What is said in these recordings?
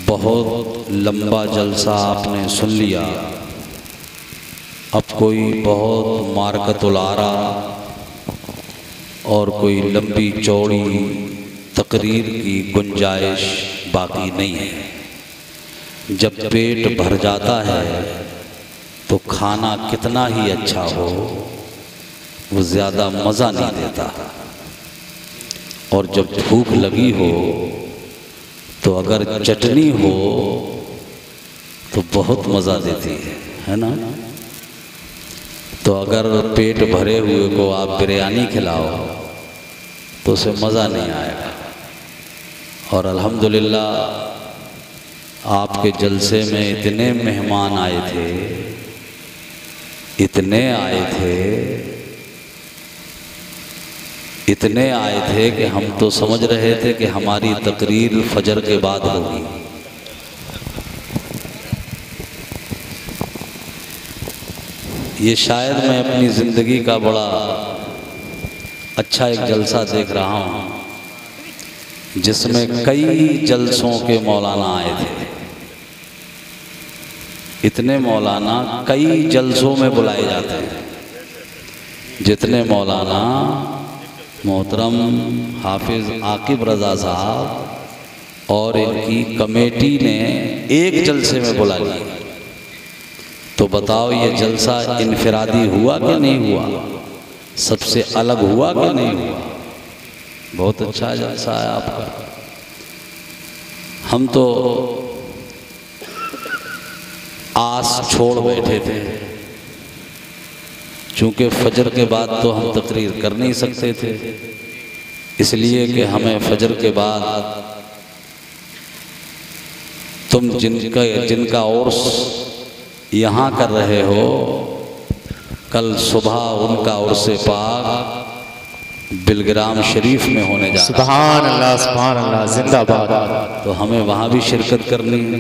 बहुत लंबा जलसा आपने सुन लिया। अब कोई बहुत मारकतुल आरा और कोई लंबी चौड़ी तकरीर की गुंजाइश बाकी नहीं है। जब पेट भर जाता है तो खाना कितना ही अच्छा हो वो ज़्यादा मज़ा नहीं देता, और जब भूख लगी हो तो अगर चटनी हो तो बहुत मज़ा देती है ना। तो अगर पेट भरे हुए को आप बिरयानी खिलाओ तो उसे मज़ा नहीं आएगा। और अल्हम्दुलिल्लाह आपके जलसे में इतने मेहमान आए थे, इतने आए थे कि हम तो समझ रहे थे कि हमारी तकरीर फजर के बाद होगी। ये शायद मैं अपनी ज़िंदगी का बड़ा अच्छा एक जलसा देख रहा हूँ जिसमें कई जलसों के मौलाना आए थे। इतने मौलाना कई जलसों में बुलाए जाते हैं। जितने मौलाना मोहतरम हाफिज़ आकिब रज़ा साहब और इनकी कमेटी ने एक जलसे में बुला लिया, तो बताओ ये जलसा इनफिरादी हुआ कि नहीं हुआ, सबसे अलग हुआ कि नहीं हुआ। बहुत अच्छा जलसा है आपका। हम तो आस छोड़ बैठे थे, चूँकि फजर के बाद तो हम तकरीर कर नहीं सकते थे, इसलिए कि हमें फजर के बाद तुम जिनका उर्स यहाँ कर रहे हो, कल सुबह उनका उर्स पाक बिलग्राम शरीफ में होने जा रहा है। सुभान अल्लाह जिंदाबाद। तो हमें वहाँ भी शिरकत करनी है,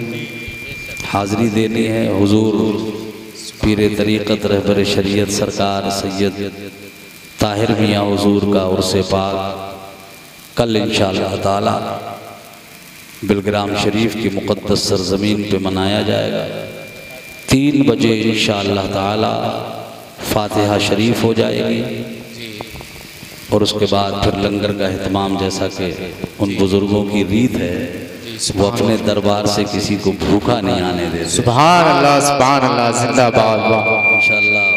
हाज़री देनी है। हुजूर पीरे तरीक़त रहबर शरीयत सरकार सैयद ताहिर मियाँ हुजूर का उर्स पाक कल इंशाअल्लाह ताला बिलग्राम शरीफ की मुक़द्दस सरज़मीन पे मनाया जाएगा। 3 बजे इंशाअल्लाह ताला फातिहा शरीफ हो जाएगी और उसके बाद फिर लंगर का एहतमाम, जैसा कि उन बुज़ुर्गों की रीत है, वो अपने दरबार से किसी को भूखा नहीं आने देते। सुभान अल्लाह जिंदाबाद। इंशाअल्लाह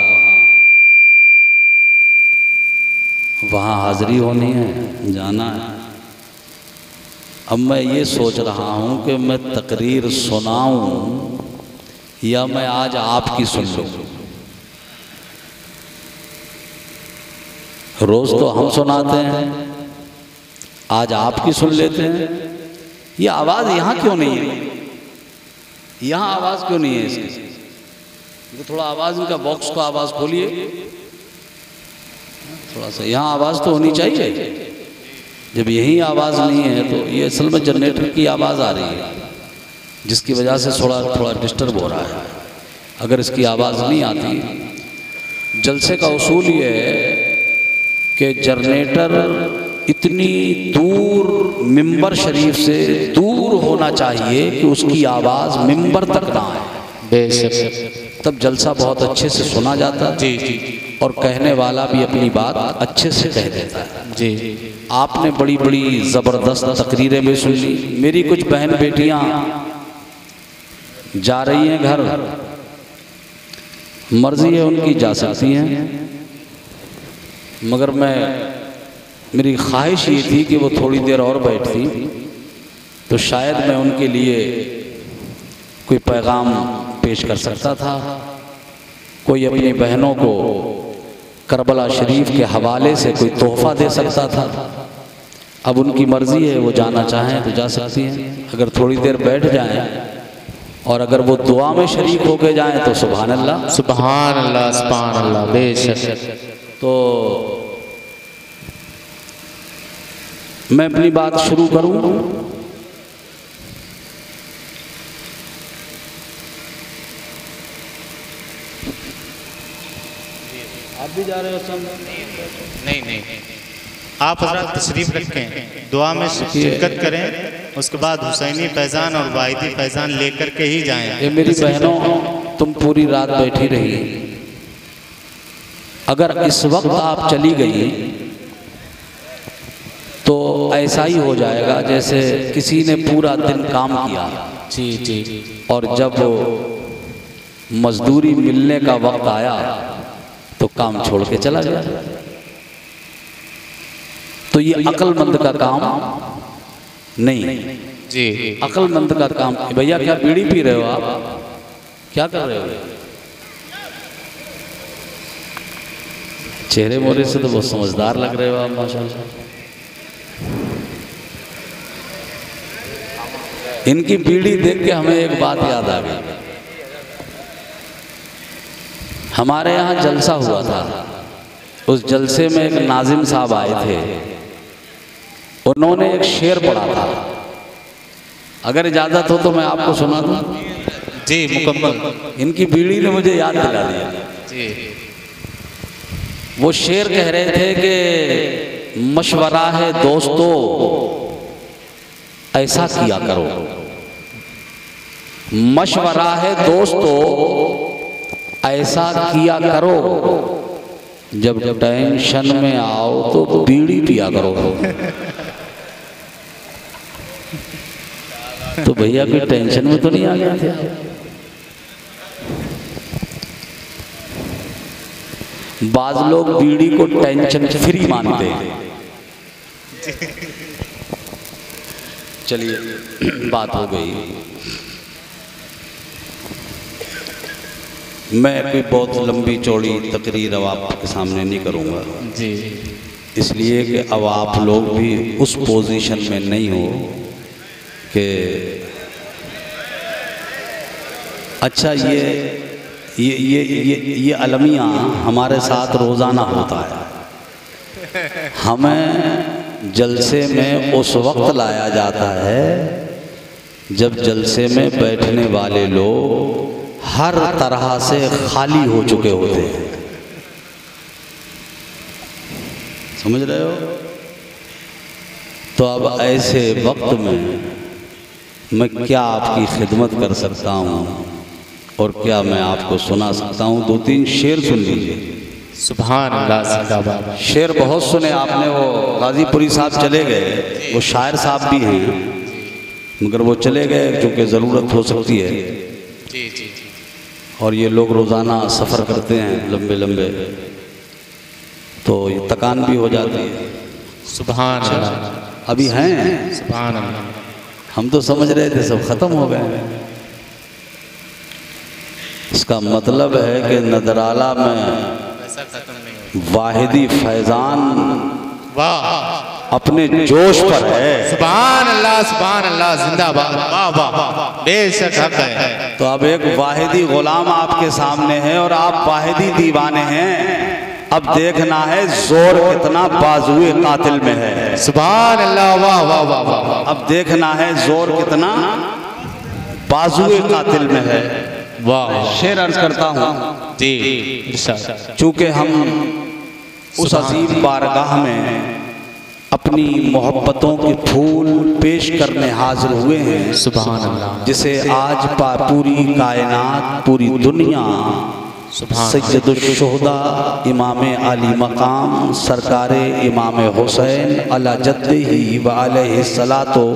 वहाँ हाज़री होनी है, जाना है। अब मैं ये सोच रहा हूँ कि मैं तकरीर सुनाऊँ या मैं आज आपकी सुन लूँ। रोज़ तो हम सुनाते हैं, आज आपकी सुन लेते हैं। ये आवाज़ यहाँ क्यों नहीं है? यहाँ आवाज़ क्यों नहीं है इसकी? तो थोड़ा आवाज़, इनका बॉक्स को आवाज़ खोलिए थोड़ा सा। यहाँ आवाज़ तो होनी चाहिए। जब यही आवाज़ नहीं है तो ये असल में जनरेटर की आवाज़ आ रही है, जिसकी वजह से थोड़ा डिस्टर्ब हो रहा है। अगर इसकी आवाज़ नहीं आती, जलसे का उसूल ये है कि जनरेटर इतनी दूर मिंबर शरीफ से दूर होना चाहिए कि उसकी आवाज़ मिंबर तक ना आए। बेशक तब जलसा बहुत अच्छे से सुना जाता है। जी। और कहने वाला भी अपनी बात अच्छे से कह देता है। जी। आपने बड़ी बड़ी ज़बरदस्त तकरीरें भी सुन ली। मेरी कुछ बहन बेटियां जा रही हैं घर, मर्जी है उनकी, जा सकती हैं, मगर मेरी ख्वाहिश ये थी कि वो थोड़ी देर और बैठती तो शायद मैं उनके लिए कोई पैगाम पेश कर सकता था, कोई अपनी बहनों को करबला शरीफ के हवाले से कोई तोहफ़ा दे सकता था। अब उनकी मर्ज़ी है, वो जाना चाहें तो जा सकती हैं। अगर थोड़ी देर बैठ जाएं और अगर वो दुआ में शरीक होके जाएं तो सुभान अल्लाह सुभान अल्लाह। बेशक। तो मैं अपनी बात शुरू करूं। आप भी जा रहे हो? नहीं, आप हज़रात तशरीफ रखें, दुआ में शिरकत करें। उसके बाद हुसैनी फैजान और वाहिदी फैजान लेकर के ही जाएं। ये मेरी बहनों, तुम पूरी रात बैठी रही, अगर इस वक्त आप चली गई तो ऐसा ही हो जाएगा जैसे किसी ने पूरा दिन काम किया जी जी और जब मजदूरी मिलने का वक्त आया तो काम छोड़ के चला गया। तो ये अक्लमंद का काम नहीं। जी अक्लमंद का काम। भैया क्या बीड़ी पी रहे हो आप? क्या कर रहे हो? चेहरे मोरे से तो बहुत समझदार लग रहे हो आप, माशाल्लाह। इनकी बीड़ी देख के हमें एक बात याद आ गई। हमारे यहाँ जलसा हुआ था, उस जलसे में एक नाजिम साहब आए थे, उन्होंने एक शेर पढ़ा था। अगर इजाजत हो तो मैं आपको सुना दूं? जी मुकम्मल। इनकी बीड़ी ने मुझे याद दिला दिया। जी वो शेर कह रहे थे कि मशवरा है दोस्तों ऐसा किया करो, मशवरा है दोस्तों ऐसा किया करो, जब टेंशन में आओ तो बीड़ी पिया करो। तो भैया कोई टेंशन में तो नहीं आ गया थे? बाज लोग बीड़ी को टेंशन फ्री मानते हैं। चलिए बात हो गई। मैं कोई बहुत लंबी चौड़ी तकरीर अब आपके सामने नहीं करूँगा जी, इसलिए कि अब आप लोग भी उस पोजीशन में नहीं हो कि अच्छा ये अलमिया हमारे साथ रोज़ाना होता है। हमें जलसे में उस वक्त लाया जाता है जब जलसे में बैठने वाले लोग हर तरह से खाली हो चुके होते हैं। समझ रहे हो? तो अब ऐसे वक्त में मैं क्या आपकी खिदमत कर सकता हूँ और क्या मैं आपको सुना सकता हूँ? दो तीन शेर सुन लीजिए। सुभान अल्लाह जिंदाबाद। शेर बहुत सुने आपने। वो गाजीपुरी साहब चले गए, वो शायर साहब भी हैं मगर वो चले गए क्योंकि ज़रूरत हो सकती है। जी जी और ये लोग रोज़ाना सफ़र करते हैं लंबे लंबे, तो ये थकान भी हो जाती है। सुभान अल्लाह। अभी हैं? सुभान अल्लाह। हम तो समझ रहे थे सब ख़त्म हो गए। इसका मतलब है कि नदराला में ऐसा खत्म नहीं वाहिदी फैजान वाह अपने जोश पर है। सुभान अल्लाह जिंदाबाद। वाह वाह, बेशक हक है। तो अब एक वाहिदी गुलाम आपके सामने है और आप वाहिदी दीवाने हैं। अब देखना है जोर कितना बाजुए कातिल में है। सुभान अल्लाह। वाह वाह वाह वाह। अब देखना है जोर कितना बाजुए कातिल में है। वाह। शेर अर्ज करता हूँ जी इरशाद। चूँकि हम उस अजीम बारगाह में अपनी मोहब्बतों के फूल पेश करने हाजिर हुए हैं, सुभान अल्लाह। जिसे आज पूरी कायनात, पूरी दुनिया सैयदुश्शुहदा इमाम आली मकाम सरकारे इमाम हुसैन अला जद्दिही व अलैहिस्सलातो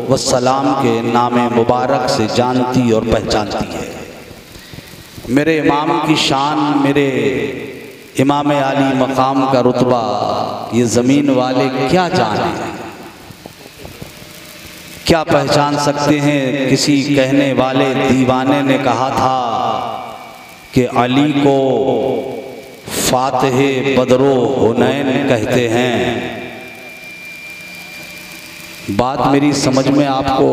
वस्सलाम के नाम मुबारक से जानती और पहचानती है। मेरे इमाम की शान, मेरे इमाम आली मकाम का रुतबा ये ज़मीन वाले क्या जाने, क्या पहचान सकते हैं? किसी कहने वाले दीवाने ने कहा था कि अली को फातिह बदरो हुनैन कहते हैं। बात मेरी समझ में आपको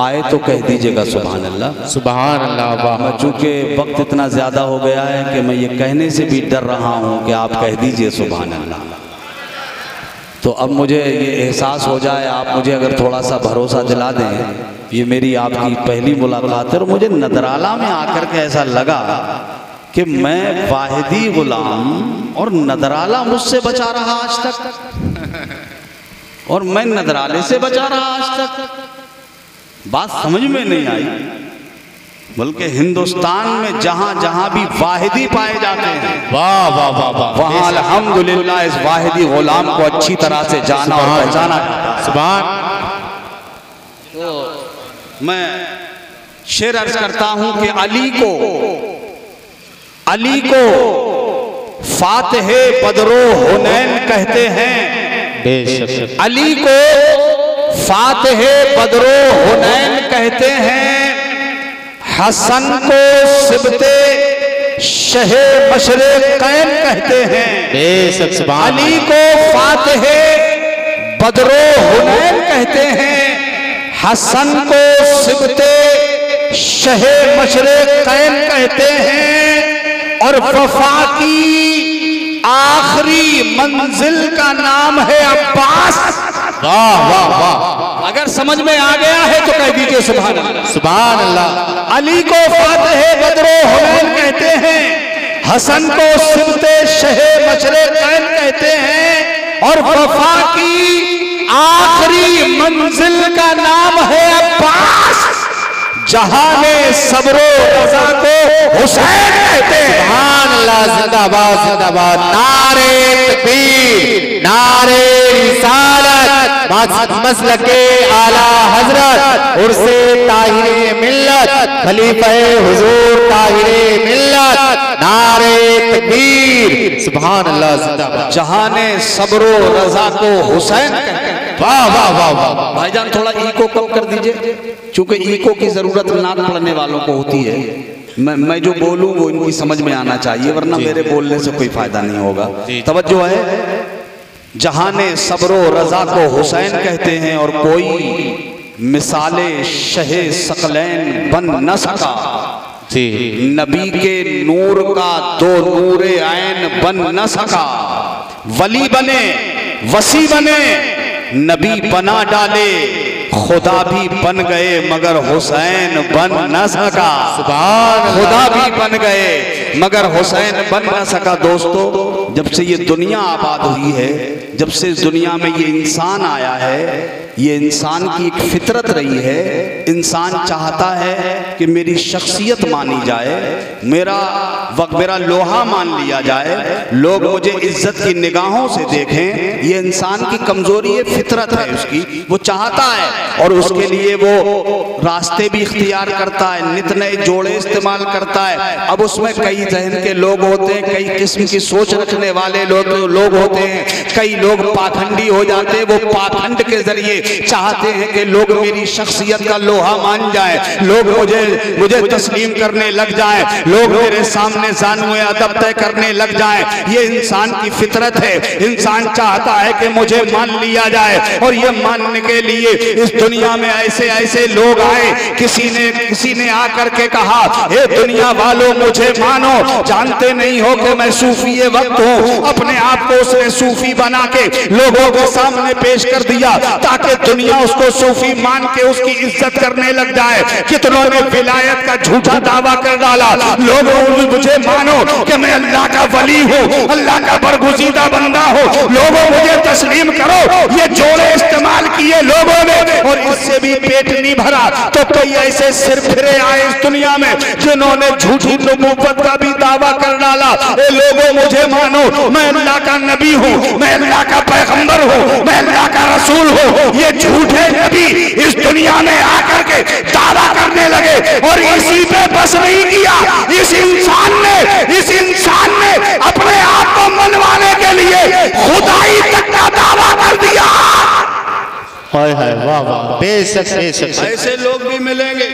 आए तो कह दीजिएगा सुभान अल्लाह। सुभान अल्लाह। वाह। चूँकि वक्त इतना ज़्यादा हो गया है कि मैं ये कहने से भी डर रहा हूँ कि आप कह दीजिए सुभान अल्लाह। तो अब मुझे ये एहसास हो जाए, आप मुझे अगर थोड़ा सा भरोसा दिला दें, ये मेरी आपकी पहली मुलाकात है और मुझे नदराला में आकर के ऐसा लगा कि मैं वाहिदी गुलाम और नदराला मुझसे बचा रहा आज तक और मैं नदराले से बचा रहा आज तक। बात समझ में नहीं आई, बल्कि हिंदुस्तान में जहां जहां भी वाहिदी पाए जाते हैं, वाह वाह वाह वाह, वहां अल्हम्दुलिल्लाह इस वाहिदी गुलाम को अच्छी तरह से जाना और पहचाना। सुभान। तो मैं शेर अर्ज करता हूं कि अली को फातिहे बदरो हुनैन कहते हैं, बेशक अली को फातिहे बदरो हुनैन कहते हैं, हसन को सिबते शहे मशरिक़ैन कहते हैं। बेशक सुभान। अली को फातिहे बदरो हुनैन कहते हैं, हसन को सिबते शहे मशरिक़ैन कहते हैं, और वफा की आखिरी मंजिल का नाम है अब्बास। वाह वाह वाह, अगर समझ में आ गया है तो कह दीजिए सुभान अल्लाह। सुभान अल्लाह। अली को फातिहे बदरो हुनैन कहते हैं, हसन को सिबते शहे मशरिक़ैन कहते हैं, और वफा की आखिरी मंजिल का नाम है अब्बास। जहाने सब्रो रज़ा को हुसैन कहते हैं। सुभान अल्लाह, जिंदाबाद जिंदाबाद। नारे तकबीर, नारे रिसालत, मसलके आला हजरत, उर्से ताहिरे मिल्लत, खलीफे हुजूर ताहिरे मिल्लत, नारे तकबीर। सुभान अल्लाह, जिंदाबाद। जहाने सब्रो रज़ा को हुसैन कहते हैं। वाह वाह वाह वाह। भाईजान थोड़ा इको कम कर दीजिए, क्योंकि इको की जरूरत नाक पढ़ने वालों को होती है। मैं जो बोलूं वो इनकी समझ में आना चाहिए, वरना मेरे बोलने से कोई फायदा नहीं होगा। तवज्जो है। जहाने सब्रो रज़ा को हुसैन कहते हैं, और कोई मिसाले शहे सकलैन बन न सका। नबी के नूर का दो नूरे ऐन बन न सका। वली बने, वसी बने, नबी बना डाले, खुदा भी बन गए मगर हुसैन बन न सका। सुभान। खुदा भी बन गए मगर हुसैन बन न सका। दोस्तों, जब से ये दुनिया आबाद हुई है, जब से इस दुनिया में ये इंसान आया है, ये इंसान की एक फितरत रही है। इंसान चाहता है कि मेरी शख्सियत मानी जाए, मेरा लोहा मान लिया जाए, लोग मुझे इज्जत की निगाहों से देखें। ये इंसान की कमजोरी है, फितरत है उसकी, वो चाहता है, और उसके लिए वो रास्ते भी इख्तियार करता है, नित नए जोड़े इस्तेमाल करता है। अब उसमें कई जहन के लोग होते हैं, कई किस्म की सोच रखने वाले लोग होते हैं, कई लोग पाखंडी हो जाते हैं। वो पाखंड के जरिए चाहते हैं कि लोग मेरी शख्सियत का लोहा मान जाए, लोग मुझे तस्लीम करने लग जाए, लोग मेरे सामने ज़ानुए अदब तय करने लग जाए। ये इंसान की फितरत है। इंसान चाहता है कि मुझे मान लिया जाए, और ये मानने के लिए इस दुनिया में ऐसे ऐसे लोग आए। किसी ने आकर के कहा, हे दुनिया वालों मुझे मानो, जानते नहीं हो कि मैं सूफी वक्त हूँ। अपने आप को उसने सूफी बना के लोगों के सामने पेश कर दिया, ताकि दुनिया उसको सूफी मान के उसकी इज्जत करने लग जाए। कितनों ने विलायत का झूठा दावा कर डाला। लोगों मुझे मानो कि मैं अल्लाह का वली हूँ, अल्लाह का बरगुज़ीदा बंदा हूँ, लोगों मुझे तस्लीम करो। ये जोड़े इस्तेमाल किए लोगों ने, और इससे भी पेट नहीं भरा। तो कई ऐसे सिर फिरे आए इस दुनिया में, जिन्होंने झूठी नबूवत का भी दावा कर डाला। ए लोगों मुझे मानो, मैं अल्लाह का नबी हूँ, मैं अल्लाह का पैगंबर हूँ, मैं अल्लाह का रसूल हूँ। ये झूठे नबी इस दुनिया में आकर के दावा करने लगे, और इसी पे बस नहीं किया। इस इंसान ने अपने आप को मनवाने के लिए खुदाई तक का दावा कर दिया। हाय हाय, वाह वाह, बेशक बेशक। ऐसे लोग भी मिलेंगे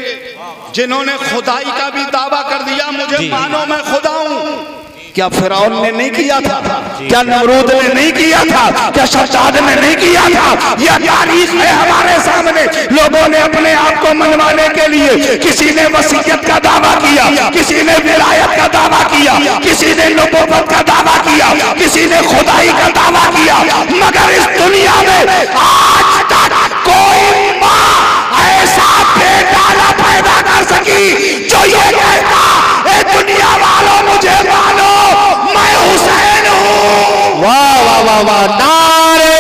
जिन्होंने खुदाई का भी दावा कर दिया, मुझे मानो मैं खुदा हूँ। क्या फिरौन ने नहीं किया था? क्या नमरूद ने नहीं किया था? क्या शद्दाद ने नहीं किया था? यह तारीख है हमारे सामने। लोगों ने अपने आप को मनवाने के लिए किसी ने वसीयत का दावा किया, किसी ने विलायत का दावा किया, किसी ने नबूवत का दावा किया, किसी ने खुदाई का दावा किया, मगर इस दुनिया में आज तक कोई माँ ऐसा बेटा न पैदा कर सकी जो ये कहता, ए दुनिया वालों मुझे मानो, मैं हुसैन हूँ। वाह वाह वाह वाह, नारे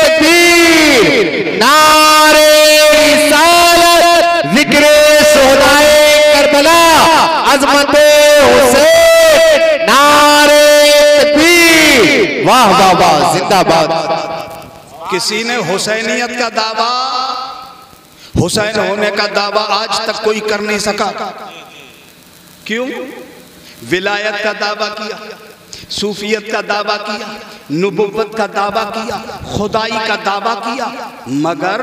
तकबीर, नारे रिसालत, अजमत हुसैन नारे तकबीर। वाह वाह वाह, जिंदाबाद। किसी ने हुसैनियत का दावा, हुसैन होने का दावा आज तक कोई कर नहीं सका। क्यों? विलायत का दावा किया, सूफियत का दावा किया, नबुव्वत का दावा किया, खुदाई का दावा किया, मगर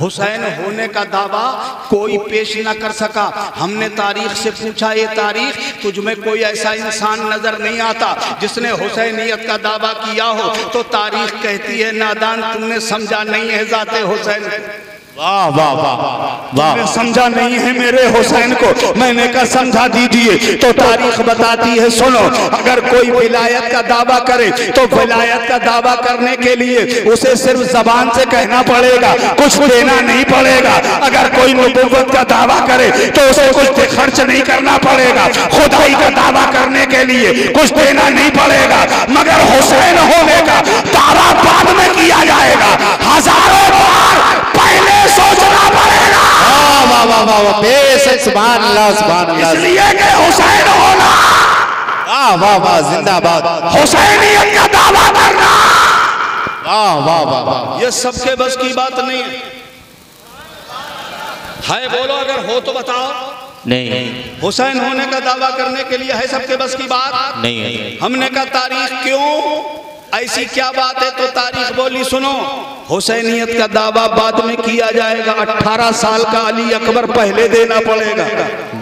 हुसैन होने का दावा कोई पेश न कर सका। हमने तारीख से पूछा, ये तारीख तुझ में कोई ऐसा इंसान नजर नहीं आता जिसने हुसैनियत का दावा किया हो? तो तारीख कहती है नादान, तुमने समझा नहीं है जाते हुसैन। वाह वाह वाह वाह, समझा नहीं है मेरे हुसैन को। मैंने कहा समझा दीजिए। तो तारीख बताती है, सुनो, अगर कोई विलायत का दावा करे तो विलायत का दावा करने के लिए उसे सिर्फ जबान से कहना पड़ेगा, कुछ देना नहीं पड़ेगा। अगर कोई नबुव्वत का दावा करे तो उसे कुछ खर्च नहीं करना पड़ेगा। खुदाई का दावा करने के लिए कुछ देना नहीं पड़ेगा। मगर हुसैन होने का दावा बाद में किया जाएगा, हजारों बार पहले सोचना पड़ेगा। वाह वाह वाह वाह, बेशक, सुभान अल्लाह सुभान अल्लाह। इसलिए कि हुसैन होना, वाह वाह वाह, जिंदाबाद। हुसैनियत का दावा करना, वाह वाह वाह वाह, ये सबके बस की बात नहीं है। बोलो अगर हो तो बताओ। नहीं हुसैन होने का दावा करने के लिए है सबके बस की बात नहीं है। हमने कहा तारीख क्यों, ऐसी क्या बात है? तो तारीख बोली, सुनो, हुसैनियत का दावा बाद में किया जाएगा, 18 साल का अली अकबर पहले देना पड़ेगा।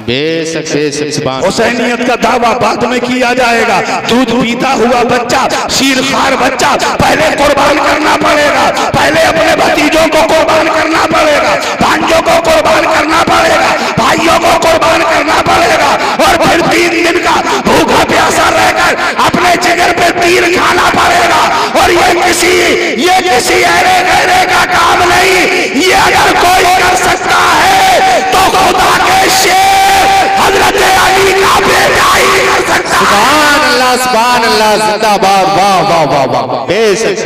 बेशक बेशक, सुभान। हुसैनियत का दावा बाद में किया जाएगा। दूध पीता हुआ बच्चा, शीरखार बच्चा पहले कुर्बान करना पड़ेगा, पहले अपने भतीजों को कुर्बान करना पड़ेगा, भांजों को कुर्बान करना पड़ेगा, भाइयों को कुर्बान करना पड़ेगा, और फिर 3 दिन का भूखा प्यासा रहकर अपने जिगर पे तीर खाना पड़ेगा। और ये किसी अरे गहरे का काम नहीं। ये अगर कोई कर सकता है तो खुदा के शेर हजरत अली का बेटा ही कर सकता है। सुभान अल्लाह, जिंदाबाद। वाह वाह वाह वाह, बेशक।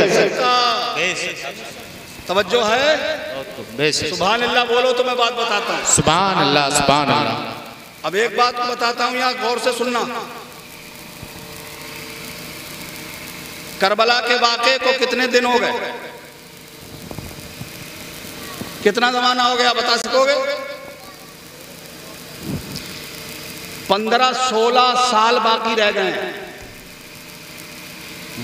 तवज्जो है? सुभान अल्लाह बोलो तो मैं बात बताता हूँ। सुभान अल्लाह सुभान अल्लाह। अब एक बात बताता हूँ, यहाँ गौर से सुनना। करबला के वाक़े को कितने दिन हो गए? कितना जमाना हो गया बता सकोगे? 15-16 साल बाकी रह गए,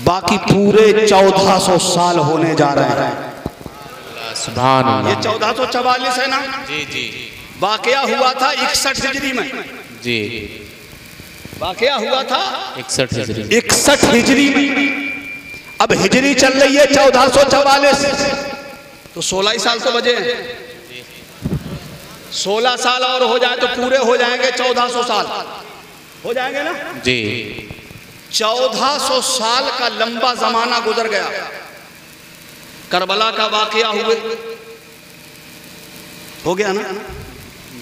बाकी पूरे 1400 साल होने जा रहे हैं। सुभान अल्लाह। ये 1444 है ना? जी जी। वाकया हुआ था 61 हिजरी में। जी, वाकया हुआ था 61 हिजरी। 61 हिजरी में। अब हिजरी चल रही है 1444, तो 16 साल तो बचे हैं। 16 साल और हो जाए तो पूरे हो जाएंगे 1400 साल हो जाएंगे ना जी। 1400 साल का लंबा जमाना गुजर गया। करबला का वाकया हुए हो गया ना,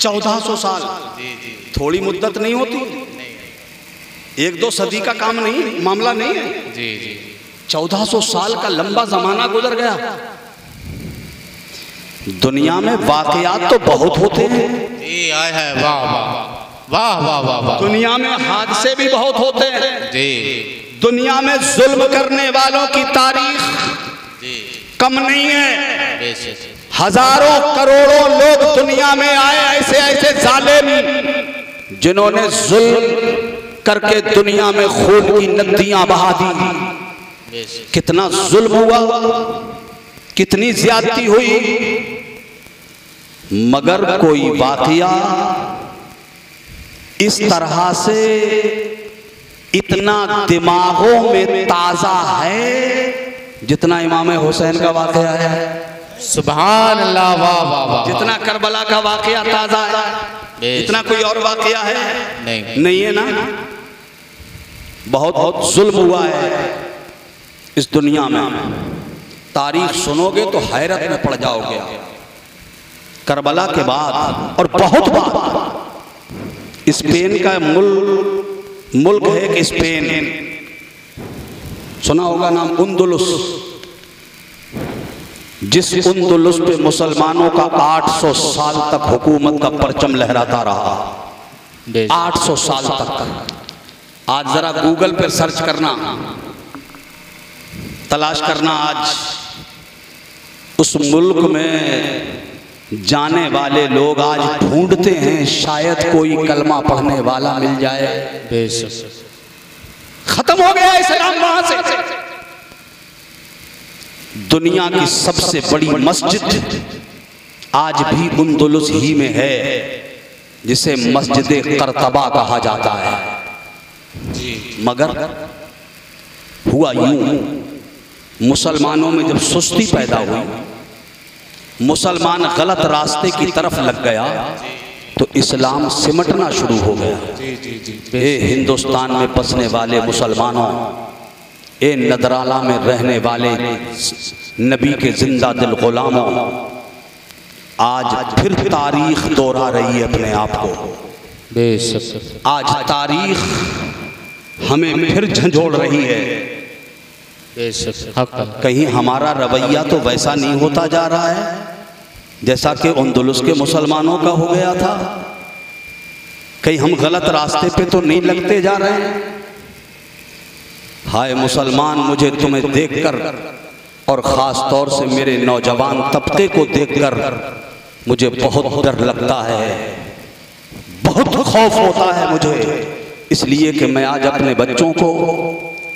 1400 साल थोड़ी मुद्दत नहीं होती, 1-2 सदी का काम नहीं, मामला नहीं है। जी जी। 1400 साल का लंबा जमाना गुजर गया। दुनिया में वाकयात तो बहुत होते हैं, जी आए है। वाह वाह वाह वाह वाह वाह। दुनिया में हादसे भी बहुत होते हैं। जी दुनिया में जुल्म करने वालों की तारीख जी। कम नहीं है। बेशक। हजारों करोड़ों लोग दुनिया में आए, ऐसे ऐसे जालिम जिन्होंने जुल्म करके दुनिया में खून की नदियां बहा दी। बेशक। कितना जुल्म हुआ, कितनी ज्यादती हुई, मगर कोई वाकया इस तरह से इतना दिमागों में ताजा है जितना इमाम हुसैन का वाकया है। सुभान अल्लाह। वाह वाह वाह। जितना करबला का वाकया ताजा है, इतना कोई और वाकया है नहीं है ना। बहुत बहुत जुल्म हुआ है इस दुनिया में। तारीख सुनोगे तो हैरत में पड़ जाओगे। करबला के बाद और बहुत बाद स्पेन का मुल्क है कि स्पेन, सुना होगा नाम, उंदुलुस। जिस उंदुलुस पे मुसलमानों का 800 साल तक हुकूमत का परचम लहराता रहा, 800 साल तक। आज जरा गूगल पे सर्च करना, तलाश करना, आज उस मुल्क में जाने वाले लोग आज ढूंढते हैं शायद कोई कलमा पढ़ने वाला मिल जाए। बेशक खत्म हो गया इस्लाम वहां से। दुनिया की सबसे बड़ी मस्जिद आज भी अंदलुस ही में है, जिसे मस्जिद करतबा कहा जाता है। मगर हुआ यूं, मुसलमानों में जब सुस्ती पैदा हुई, मुसलमान गलत रास्ते की तरफ लग गया, तो इस्लाम सिमटना शुरू हो गया। ए हिंदुस्तान में बसने वाले मुसलमानों, ए नदराला में रहने वाले नबी के जिंदा दिल गुलामों, आज फिर तारीख दोहरा रही है अपने आप को। बेशक आज तारीख हमें फिर झंझोड़ रही है। बेशक हक कहीं हमारा रवैया तो वैसा नहीं होता जा रहा है जैसा कि अंदलुस के मुसलमानों का हो गया था। कहीं हम गलत रास्ते पे तो नहीं लगते जा रहे हैं। हाय मुसलमान, मुझे तुम्हें देखकर और ख़ास तौर से मेरे नौजवान तबके को देखकर मुझे बहुत डर लगता है, बहुत खौफ होता है मुझे, इसलिए कि मैं आज अपने बच्चों को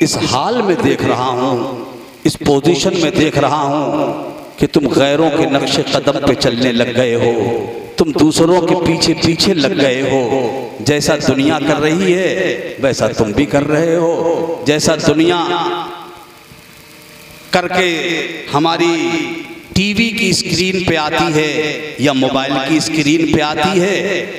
इस हाल में देख रहा हूँ, इस पोजीशन में देख रहा हूँ कि तुम गैरों के नक्शे कदम पे चलने लग गए हो, तुम दूसरों के पीछे पीछे लग गए हो। जैसा दुनिया कर रही है वैसा तुम भी कर रहे हो। जैसा दुनिया करके हमारी टीवी की स्क्रीन पे आती है या मोबाइल की स्क्रीन पे आती है,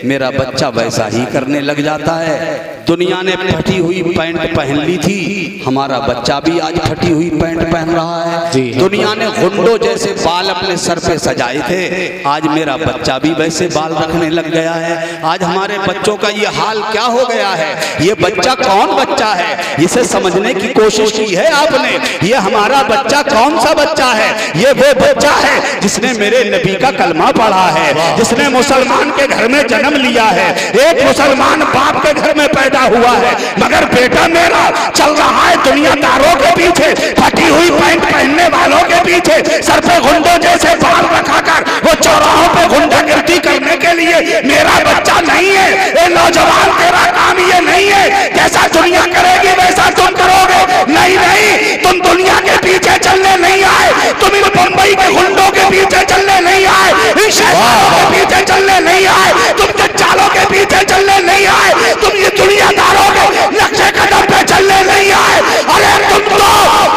मेरा बच्चा वैसा ही करने लग जाता है। दुनिया ने फटी हुई पैंट पहन ली थी, हमारा बच्चा भी आज फटी हुई पैंट पहन रहा है। दुनिया ने गुंडों जैसे बाल अपने सर पे सजाए थे, आज मेरा बच्चा भी वैसे बाल रखने लग गया है। आज हमारे बच्चों का ये हाल क्या हो गया है? ये बच्चा कौन बच्चा है? इसे समझने की कोशिश की है आपने? ये हमारा बच्चा कौन सा बच्चा है? ये वो बच्चा है जिसने मेरे नबी का कलमा पढ़ा है, जिसने मुसलमान के घर में जन्म लिया है, एक मुसलमान बाप के घर में पैदा हुआ है, मगर बेटा मेरा चल रहा है दुनियादारों के पीछे, फटी हुई पैंट पहनने वालों के पीछे, सर पे गुंडों जैसे बाल रखाकर वो चौराहों पे गुंडागर्दी करने के लिए। मेरा बच्चा नहीं है। ए नौजवान, तेरा काम ये नहीं है जैसा दुनिया करेगी वैसा तुम करोगे। नहीं नहीं, तुम दुनिया के पीछे चलने नहीं आए, तुम इन मुंबई के गुंडों के पीछे चलने नहीं आए, इन शैतानों के पीछे चलने नहीं आए, तुम दज्जालों के पीछे चलने नहीं आए, तुम ये दुनियादारों के नक्शे कदम पे चलने नहीं आए। अरे तुम तो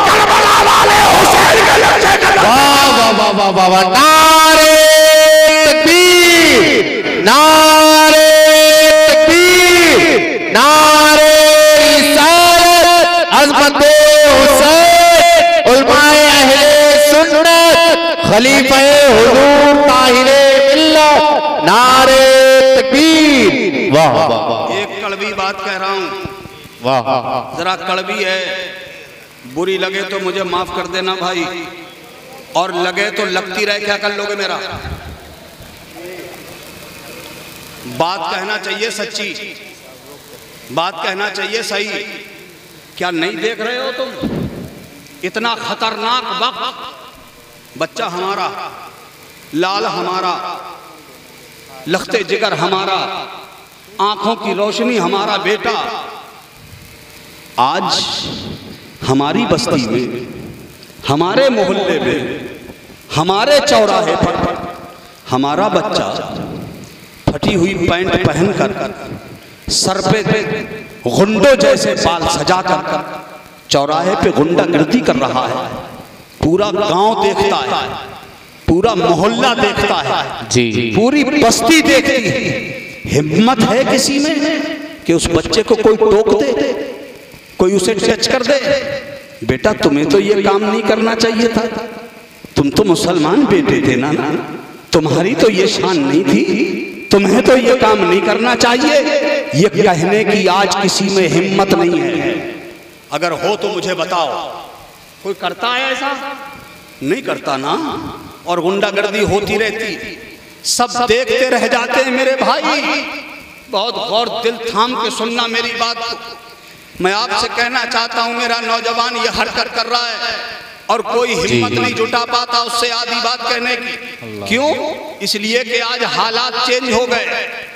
करबला वाले हुसैन के नक्शे कदम। वाह वाह वाह वाह वाह वाह, नारे तकबीर, नारे तकबीर, नारे रिसालत, अज़मत हुसैन, उलमाए अहले सुन्नत, खलीफे हुजूर ताहिरे मिल्लत, नारे तकबीर। वाह वाह वाह, एक कड़वी बात कह रहा हूं, वाह जरा कड़वी है, बुरी लगे तो मुझे माफ कर देना भाई, और लगे तो लगती रहे, क्या कर लोगे मेरा? बात कहना चाहिए सच्ची, बात कहना चाहिए सही। क्या नहीं देख रहे हो तुम? इतना खतरनाक वक्त, बच्चा हमारा, लाल हमारा, लखते जिगर हमारा, आंखों की रोशनी हमारा बेटा, आज हमारी बस्ती में, हमारे मोहल्ले में, हमारे चौराहे पर हमारा बच्चा फटी हुई पैंट पहनकर, सर पे गुंडों जैसे बाल सजाकर चौराहे पे गुंडागर्दी कर रहा है। पूरा गांव देखता है, पूरा मोहल्ला देखता है, जी पूरी बस्ती देखती है। हिम्मत है किसी में कि उस बच्चे को कोई टोक दे, कोई उसे टच कर दे? बेटा तुम्हें तो ये काम नहीं करना चाहिए था, तुम तो मुसलमान बेटे थे ना, तुम्हारी तो ये शान नहीं थी, तुम्हें तो ये काम नहीं करना चाहिए। ये कहने की आज किसी में हिम्मत नहीं है। अगर हो तो मुझे बताओ, कोई करता है ऐसा? नहीं करता ना। और गुंडागर्दी होती रहती, सब देखते रह जाते हैं मेरे भाई। बहुत गौर दिल थाम के सुनना मेरी बात को। मैं आपसे कहना चाहता हूं, मेरा नौजवान ये हरकत कर रहा है और कोई हिम्मत नहीं जुटा पाता उससे आधी बात कहने की। क्यों? इसलिए कि आज हालात चेंज हो गए,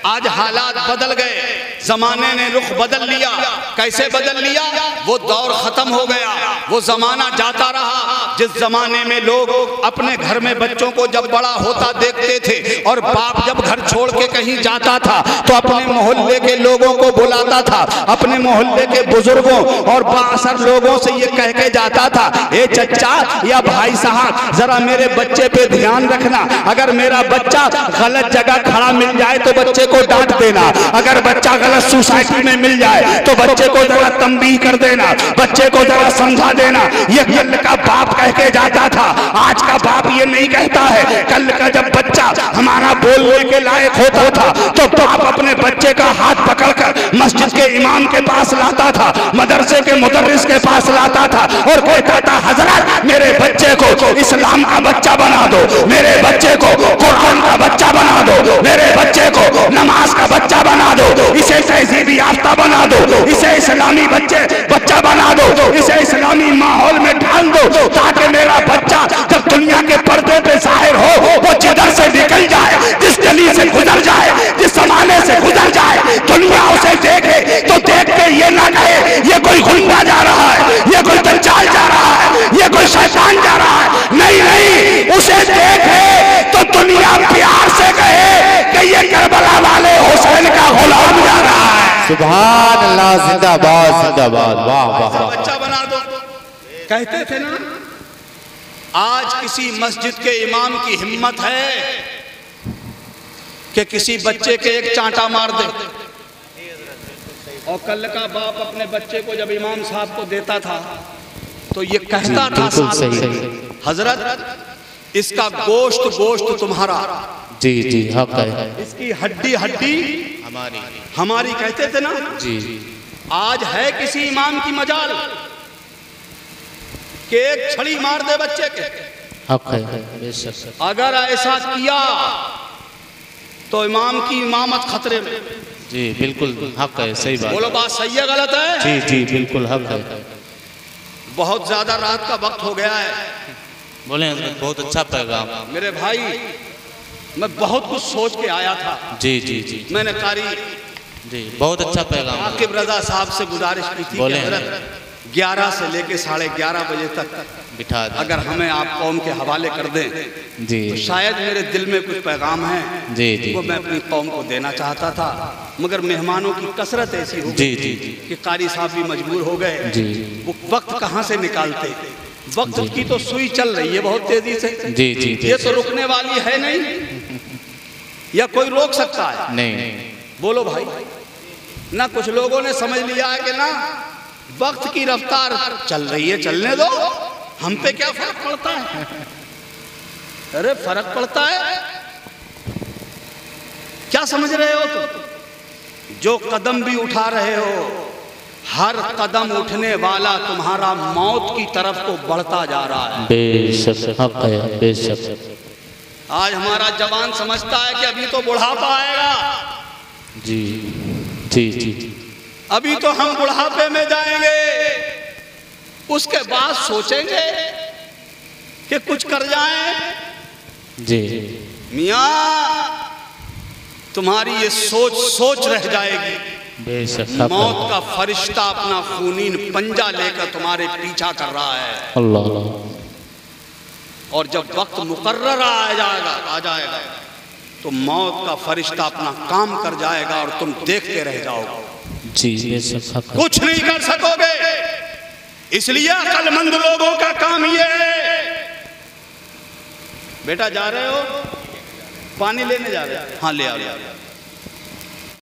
आज हालात बदल गए, जमाने ने रुख बदल लिया। कैसे बदल लिया? वो दौर खत्म हो गया, वो जमाना जाता रहा जिस जमाने में लोग अपने घर में बच्चों को जब बड़ा होता देखते थे और बाप जब घर छोड़ के कहीं जाता था तो अपने मोहल्ले के लोगों को बुलाता था, अपने मोहल्ले के बुजुर्गों और बासर लोगों से ये कह के जाता था, ए चचा या भाई साहब जरा मेरे बच्चे पे ध्यान रखना, अगर मेरा बच्चा गलत जगह खड़ा मिल जाए तो बच्चे को डांट देना, अगर बच्चा गलत सोसाइटी में मिल जाए तो बच्चे को जरा तंबीह कर देना, बच्चे को जरा समझा देना। ये कल का बाप कह के जाता था, आज का बाप ये नहीं कहता है। कल का जब बच्चा हमारा बोलने के लायक होता था तो बाप अपने बच्चे का हाथ पकड़कर मस्जिद के इमाम के पास लाता था, मदरसे के मुदर्रिस के पास लाता था और कहता था, हजरत मेरे बच्चे को इस्लाम का बच्चा बना दो, मेरे बच्चे को कुरान का बच्चा बना दो, मेरे बच्चे को नमाज का बच्चा बना दो, इसे तहजीब याफ्ता बना दो, इसे इस्लामी बच्चा बना दो, इसे इस्लामी माहौल में ढाल दो, ताकि मेरा बच्चा जब दुनिया के पर्दे पे जाहिर हो वो जिधर से निकल जाए, जिस गली से गुजर जाए, जिस जमाने से गुजर जाए, दुनिया उसे देखे तो देख के ये ना कहे ये कोई गुंडा जा रहा है, ये कोई दज्जाल जा रहा है, ये कोई शैतान जा रहा है। नहीं नहीं, उसे देखे तो दुनिया प्यार से कहे कि ये करबला वाले हुसैन का गुलाम जा रहा है। सुभान अल्लाह, जिंदाबाद जिंदाबाद, वाह वाह। बच्चा बना दो कहते थे ना। आज किसी मस्जिद के इमाम की हिम्मत है कि किसी बच्चे के एक चांटा मार दे। और कल का बाप अपने बच्चे को जब इमाम साहब को देता था तो ये कहता था, हजरत इसका गोश्त तुम्हारा, जी जी हक है, इसकी हड्डी हमारी कहते थे ना जी। आज है किसी इमाम की मजाल कि एक छड़ी मार दे बच्चे के? हक है बेशक। अगर ऐसा किया तो इमाम की इमामत खतरे में। जी बिल्कुल हक है, सही बात। बोलो बात सही है गलत है? जी जी बिल्कुल हक है। बहुत ज्यादा रात का वक्त हो गया है। बोले बहुत अच्छा पैगाम मेरे भाई, मैं बहुत कुछ सोच के आया था। जी जी जी मैंने कारी जी बहुत अच्छा पैगाम आकिब रजा साहब से गुजारिश की थी कि हजरत 11 से लेके 11:30 बजे तक बिठा दें, अगर हमें आप कौम के हवाले कर दें जी तो शायद मेरे दिल में कुछ पैगाम है जी जी वो मैं अपनी कौम को देना चाहता था, मगर मेहमानों की कसरत ऐसी हो जी जी कि कारी साहब भी मजबूर हो गए। जी वो वक्त कहाँ से निकालते? वक्त की तो सुई चल रही है बहुत तेजी से। जी जी ये तो रुकने वाली है नहीं, या कोई रोक सकता है? नहीं। बोलो भाई, ना कुछ लोगों ने समझ लिया है कि ना वक्त की रफ्तार चल रही है, चलने दो, हम पे क्या फर्क पड़ता है? अरे फर्क पड़ता है। क्या समझ रहे हो तुम? जो कदम भी उठा रहे हो, हर कदम उठने वाला तुम्हारा मौत की तरफ को बढ़ता जा रहा है। बेशक हक है, बेशक। आज हमारा जवान समझता है कि अभी तो बुढ़ापा आएगा। जी जी जी अभी तो हम बुढ़ापे में जाएंगे, उसके बाद सोचेंगे कि कुछ कर जाएं। जी मियाँ, तुम्हारी ये सोच रह जाएगी। बेशक मौत का फरिश्ता अपना खूनीन पंजा लेकर तुम्हारे पीछा कर रहा है। अल्लाह। और जब वक्त मुकर्रर आ जाएगा तो मौत का फरिश्ता अपना काम कर जाएगा और तुम देखते रह जाओगे। जी बेशक हक। कुछ नहीं कर सकोगे। इसलिए अक्लमंद लोगों का काम ये है। बेटा जा रहे हो? पानी लेने जा रहे हो? हाँ ले आओ।